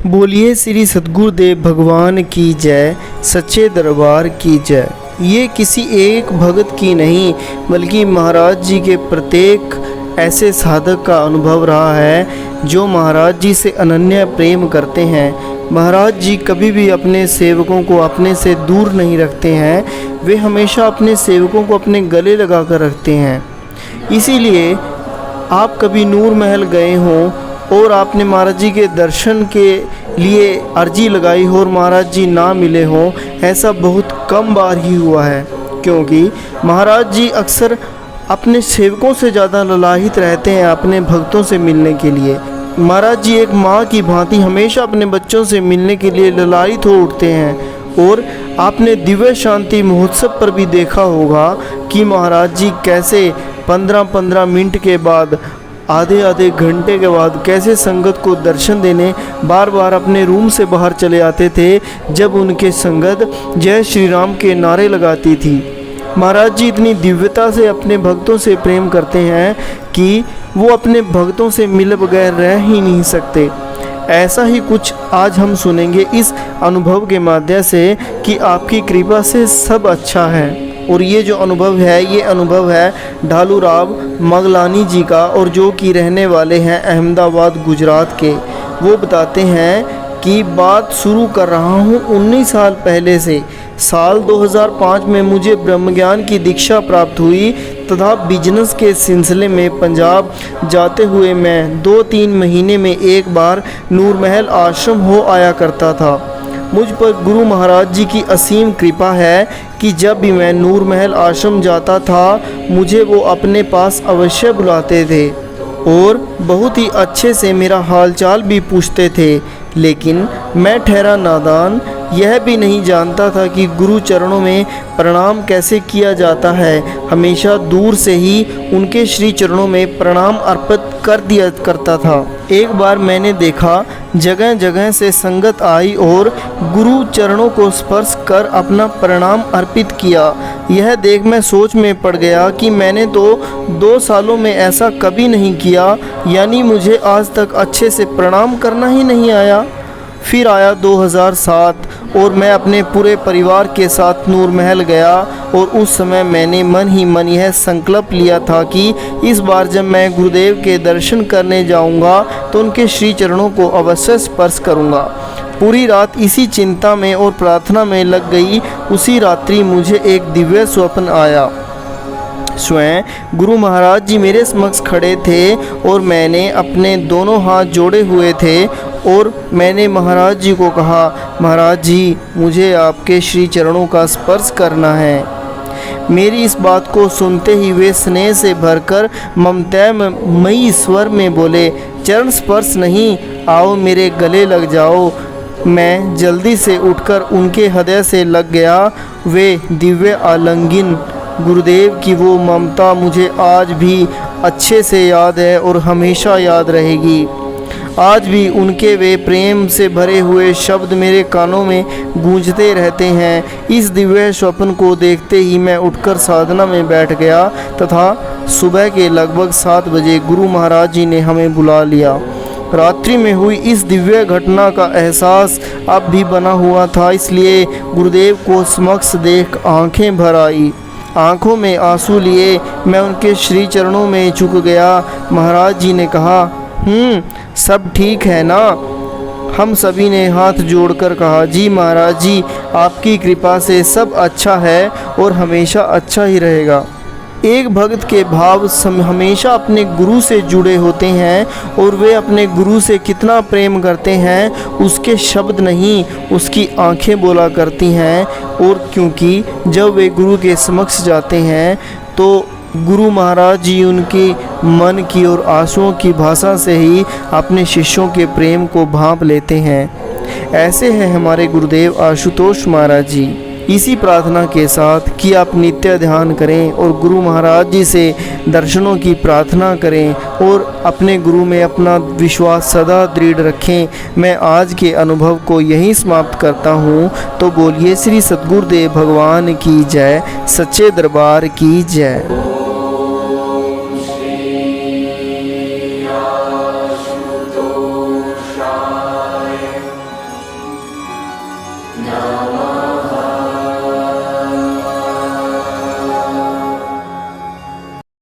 बोलिए श्री सद्गुरुदेव भगवान की जय, सच्चे दरबार की जय। ये किसी एक भगत की नहीं बल्कि महाराज जी के प्रत्येक ऐसे साधक का अनुभव रहा है जो महाराज जी से अनन्य प्रेम करते हैं। महाराज जी कभी भी अपने सेवकों को अपने से दूर नहीं रखते हैं, वे हमेशा अपने सेवकों को अपने गले लगा कर रखते हैं। इसीलिए आप कभी नूर महल गए हों और आपने महाराज जी के दर्शन के लिए अर्जी लगाई हो और महाराज जी ना मिले हों, ऐसा बहुत कम बार ही हुआ है, क्योंकि महाराज जी अक्सर अपने सेवकों से ज़्यादा ललाहित रहते हैं अपने भक्तों से मिलने के लिए। महाराज जी एक माँ की भांति हमेशा अपने बच्चों से मिलने के लिए ललाहित हो उठते हैं। और आपने दिव्य शांति महोत्सव पर भी देखा होगा कि महाराज जी कैसे 15-15 मिनट के बाद, आधे घंटे के बाद कैसे संगत को दर्शन देने बार बार अपने रूम से बाहर चले आते थे, जब उनके संगत जय श्री राम के नारे लगाती थी। महाराज जी इतनी दिव्यता से अपने भक्तों से प्रेम करते हैं कि वो अपने भक्तों से मिले बगैर रह ही नहीं सकते। ऐसा ही कुछ आज हम सुनेंगे इस अनुभव के माध्यम से कि आपकी कृपा से सब अच्छा है। और ये जो अनुभव है, ये अनुभव है ढालू राव मगलानी जी का, और जो कि रहने वाले हैं अहमदाबाद गुजरात के। वो बताते हैं कि बात शुरू कर रहा हूँ 19 साल पहले से। साल 2005 में मुझे ब्रह्मज्ञान की दीक्षा प्राप्त हुई तथा बिजनेस के सिलसिले में पंजाब जाते हुए मैं 2-3 महीने में एक बार नूर महल आश्रम हो आया करता था। मुझ पर गुरु महाराज जी की असीम कृपा है कि जब भी मैं नूर महल आश्रम जाता था, मुझे वो अपने पास अवश्य बुलाते थे और बहुत ही अच्छे से मेरा हालचाल भी पूछते थे। लेकिन मैं ठहरा नादान, यह भी नहीं जानता था कि गुरु चरणों में प्रणाम कैसे किया जाता है। हमेशा दूर से ही उनके श्री चरणों में प्रणाम अर्पित कर दिया करता था। एक बार मैंने देखा जगह जगह से संगत आई और गुरु चरणों को स्पर्श कर अपना प्रणाम अर्पित किया। यह देख मैं सोच में पड़ गया कि मैंने तो 2 सालों में ऐसा कभी नहीं किया, यानी मुझे आज तक अच्छे से प्रणाम करना ही नहीं आया। फिर आया 2007 और मैं अपने पूरे परिवार के साथ नूर महल गया, और उस समय मैंने मन ही मन यह संकल्प लिया था कि इस बार जब मैं गुरुदेव के दर्शन करने जाऊंगा तो उनके श्री चरणों को अवश्य स्पर्श करूंगा। पूरी रात इसी चिंता में और प्रार्थना में लग गई। उसी रात्रि मुझे एक दिव्य स्वप्न आया। स्वयं गुरु महाराज जी मेरे समक्ष खड़े थे और मैंने अपने दोनों हाथ जोड़े हुए थे और मैंने महाराज जी को कहा, महाराज जी मुझे आपके श्री चरणों का स्पर्श करना है। मेरी इस बात को सुनते ही वे स्नेह से भरकर ममतामयी स्वर में बोले, चरण स्पर्श नहीं, आओ मेरे गले लग जाओ। मैं जल्दी से उठकर उनके हृदय से लग गया। वे दिव्य आलिंगन, गुरुदेव की वो ममता मुझे आज भी अच्छे से याद है और हमेशा याद रहेगी। आज भी उनके वे प्रेम से भरे हुए शब्द मेरे कानों में गूंजते रहते हैं। इस दिव्य स्वप्न को देखते ही मैं उठकर साधना में बैठ गया तथा सुबह के लगभग 7 बजे गुरु महाराज जी ने हमें बुला लिया। रात्रि में हुई इस दिव्य घटना का एहसास अब भी बना हुआ था, इसलिए गुरुदेव को समक्ष देख आंखें भर आई। आंखों में आंसू लिए मैं उनके श्री चरणों में झुक गया। महाराज जी ने कहा, सब ठीक है ना? हम सभी ने हाथ जोड़कर कहा, जी महाराज जी, आपकी कृपा से सब अच्छा है और हमेशा अच्छा ही रहेगा। एक भक्त के भाव हमेशा अपने गुरु से जुड़े होते हैं और वे अपने गुरु से कितना प्रेम करते हैं उसके शब्द नहीं, उसकी आंखें बोला करती हैं। और क्योंकि जब वे गुरु के समक्ष जाते हैं तो गुरु महाराज जी उनकी मन की और आंसुओं की भाषा से ही अपने शिष्यों के प्रेम को भांप लेते हैं। ऐसे हैं हमारे गुरुदेव आशुतोष महाराज जी। इसी प्रार्थना के साथ कि आप नित्य ध्यान करें और गुरु महाराज जी से दर्शनों की प्रार्थना करें और अपने गुरु में अपना विश्वास सदा दृढ़ रखें। मैं आज के अनुभव को यहीं समाप्त करता हूँ। तो बोलिए श्री सद्गुरुदेव भगवान की जय, सच्चे दरबार की जय। आशुतोषाय नमो